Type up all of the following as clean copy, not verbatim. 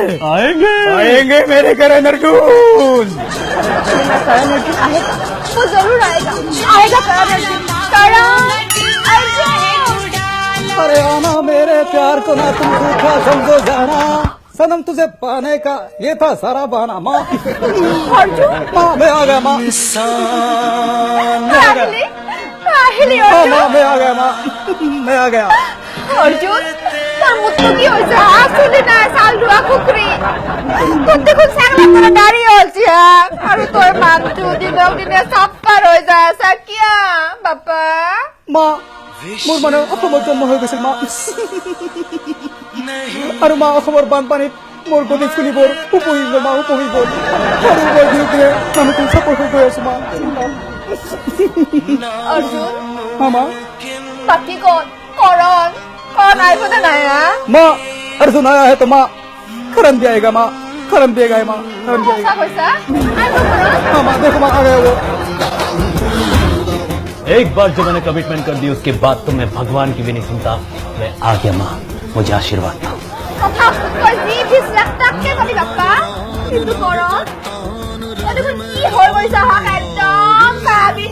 आएंगे आएंगे मेरे करण अर्जुन। करण अर्जुन आएगा, वो जरूर आएगा, आएगा करण अर्जुन, करण अर्जुन। अरे आना मेरे प्यार को ना तुम रूठा समझो जाना, सनम तुझे पाने का ये था सारा बहाना। माँ अर्जुन माँ मैं आ गया माँ। আহিলি माँ अर्जुन, मैं आ गया माँ, मैं आ गया। अर्जुन তোর মুখটো কি হইছে? আসলে না সালডুয়া কুকুরি তোর দেখুন সাগলা করে দাঁড়িয়ে আছে আর তোর মানটু দিনক দিনে সাপ্পার হয়ে যায় সাকিয়া বাবা। মা মোর মানে অসমৰ জন্ম হৈ গৈছিল মা, আৰু মা অসমৰ বানপানীত মোৰ গতি ফুলিবৰ উপহি গ'ল মা, উপহি গ'ল আৰু মই ধীৰে ধীৰে মানুহটো চাপৰ হৈ গৈ আছো মা। अर्जुन মা বাকি কোন করণ কোন আইবো না না माँ अर्जुन आया है तो माँ करण भी आएगा माँ, करण भी आएगा माँ, करण भी आएगा। কইছা আইবো করণ हाँ माँ देखो माँ आ गया वो। एक बार जो मैंने कमिटमेंट कर दी उसके बाद तो मैं भगवान की भी नहीं सुनता। मैं आ गया माँ, मुझे आशीर्वाद दो। কথা কই দি বিশ লাখ টাকা কবি বাপ্পা কিন্তু করণ দেখুন কি হই গৈছে হাক একদম ভাবি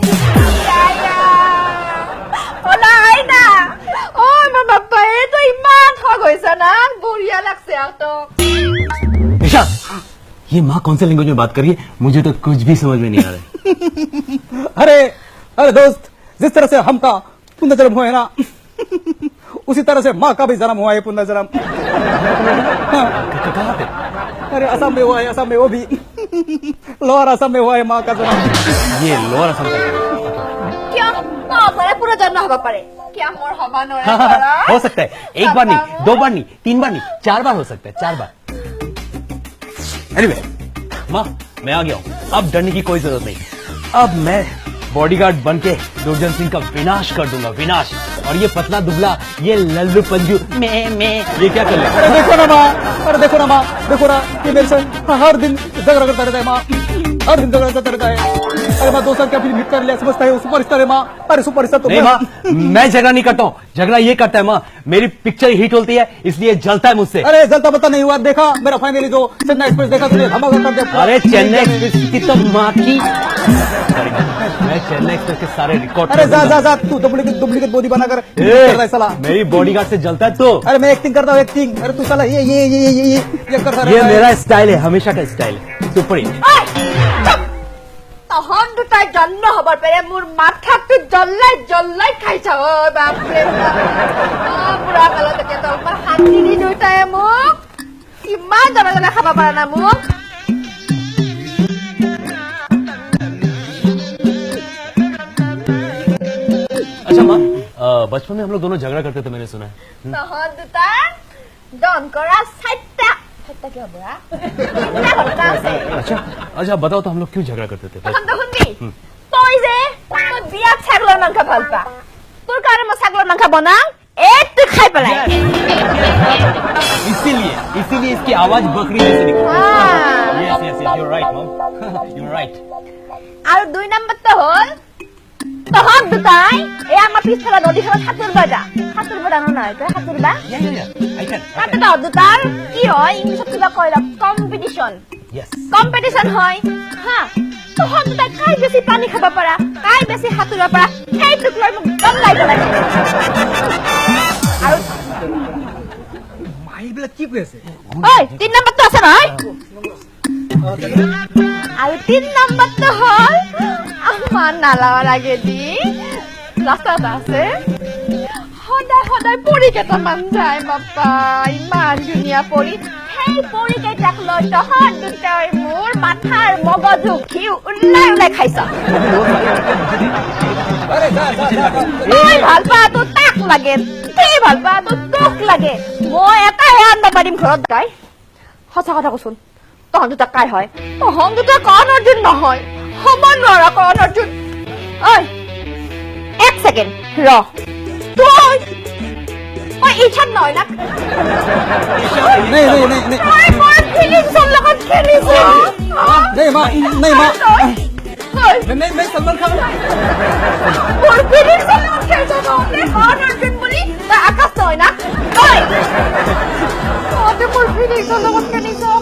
আয়া ওলা আইনা ও মা বাপ্পা এ তো ইমান ঠগ হইছে না বঢ়িয়া লাগছে তো। निशा, ये माँ कौन से लैंग्वेज में बात कर रही है? मुझे तो कुछ भी समझ में नहीं आ रहा है। अरे अरे दोस्त, जिस तरह से हम का पुण्य जन्म हुआ है ना, उसी तरह से माँ का भी जन्म हुआ है पुण्य जन्म। हाँ। कहाँ पे? अरे असम में हुआ है, असम में वो भी लोअर असम में हुआ है माँ का जन्म। ये लोअर असम का। क्या না পারে পুরো জন্ম হবা পারে क्या मोर हवा नोरा हाँ, हाँ, हाँ, हो सकता है। एक बार नहीं, दो बार नहीं, तीन बार नहीं, 4 बार हो सकता है, 4 बार। एनीवे, माँ मैं आ गया हूँ, अब डरने की कोई जरूरत नहीं। अब मैं बॉडीगार्ड बन के दुर्जन सिंह का विनाश कर दूंगा, विनाश। और ये पतला दुबला, ये लल्लू पंजू मैं ये क्या कर ले? अरे देखो ना माँ, अरे देखो ना माँ, देखो ना ये मेरे से हर दिन झगड़ा करता रहता है माँ, हर दिन झगड़ा करता रहता है। अरे माँ 2 साल क्या फिल्म हिट कर लिया समझता है वो सुपरस्टार है माँ। अरे सुपरस्टार तो नहीं माँ, मैं झगड़ा नहीं करता हूँ, झगड़ा ये करता है माँ। मेरी पिक्चर हिट होती है इसलिए जलता है मुझसे। अरे जलता पता नहीं हुआ, देखा मेरा फाइनली जो चेन्नई एक्सप्रेस देखा तुमने, धमाका कर दिया। अरे चेन्नई एक्सप्रेस की तो माँ की, मैं चेन्नई एक्सप्रेस के सारे रिकॉर्ड। अरे जा जा जा तू डुप्लीकेट बॉडी बनाकर करता है साला। मेरी बॉडीगार्ड से जलता है तो। अरे मैं एक्टिंग करता हूँ एक्टिंग। अरे तू साला ये करता ये रहता है। मेरा स्टाइल है, हमेशा का स्टाइल है, सुपर हिट। তখন দুটাই জন্ম হবার পরে মোর মাথাটো জল্লাই জল্লাই খাইছা ও বাপরে পুরা কালো থেকে তো শান্তি দি দুটাই মোক ইমান জ্বলা খাব পাৰা না মোক। अच्छा माँ, बचपन में हम लोग दोनों झगड़ा करते थे, मैंने सुना है। তখন দুটা ডন কৰা সাতটা সাতটা কি হ'ব अच्छा अच्छा बताओ तो हम लोग क्यों झगड़ा करते थे? তখন তখন দি তই যে তোর বিয়াত ছাগলের মাংস ভাল পা তোর কারণে মই ছাগলের মাংস বনাও একটু খাই পেলাই। इसीलिए इसकी आवाज बकरी जैसे निकली। Yes yes yes, you right mom, you right. আর 2 নাম্বারটা হল তখন দুটাই এই আমার পিছলা নদীখনত সাঁতুরবা না এটা সাঁতুরবা आई कैन। সাঁতুরবা দুটার কি হয় ইংলিশত কিবা কয় কম্পিটিশন यस। কম্পিটিশন হয় হ্যাঁ তখন দুটা কাই বেশি পানী খাব পাৰা কাই বেশি সাঁতুৰিব পাৰা সেইটোক লৈ মোক দম লাই পেলাই। আৰু মাইবিলাক কি কৈ আছে? ঐ 3 নাম্বারটা আছে নহয় আৰু 3 নাম্বারটা হল আমার নালার আগে দি রাস্তাটা আছে সদায় সদায় পৰি কেইটামান যায় বাপ্পা ইমান ধুনীয়া পৰি সেই পৰি কেইটাক লৈ তহঁত দুটাই মোৰ মাথাৰ মগজু ঘিউ ওলাই খাইছ। अरे जा जा जा তই ভাল পা তো তাক লাগে তই ভাল পা তো তোক লাগে মই এটাই আনবা পাৰিম ঘৰত গাই। সঁচা কথা কচোন তহঁত দুটা কাই হয়? তহঁত দুটা কণ অৰ্জুন নহয়, হ'ব নোৱাৰা কণ অৰ্জুন। ঐ 1 সেকেন্ড ৰ তই ইচ্ছা নহয় না नहीं नहीं नहीं नहीं তই মোৰ ফিলিংছৰ লগত খেলিছ। नहीं माँ नहीं माँ ঐ नहीं सलमान खान মোৰ ফিলিংছৰ লগত খেলিছ নহ'লে কণ অৰ্জুন বুলি তই আকাশ নহয় না। ঐ তহঁতে মোৰ ফিলিংছৰ লগত কেনেকুৱা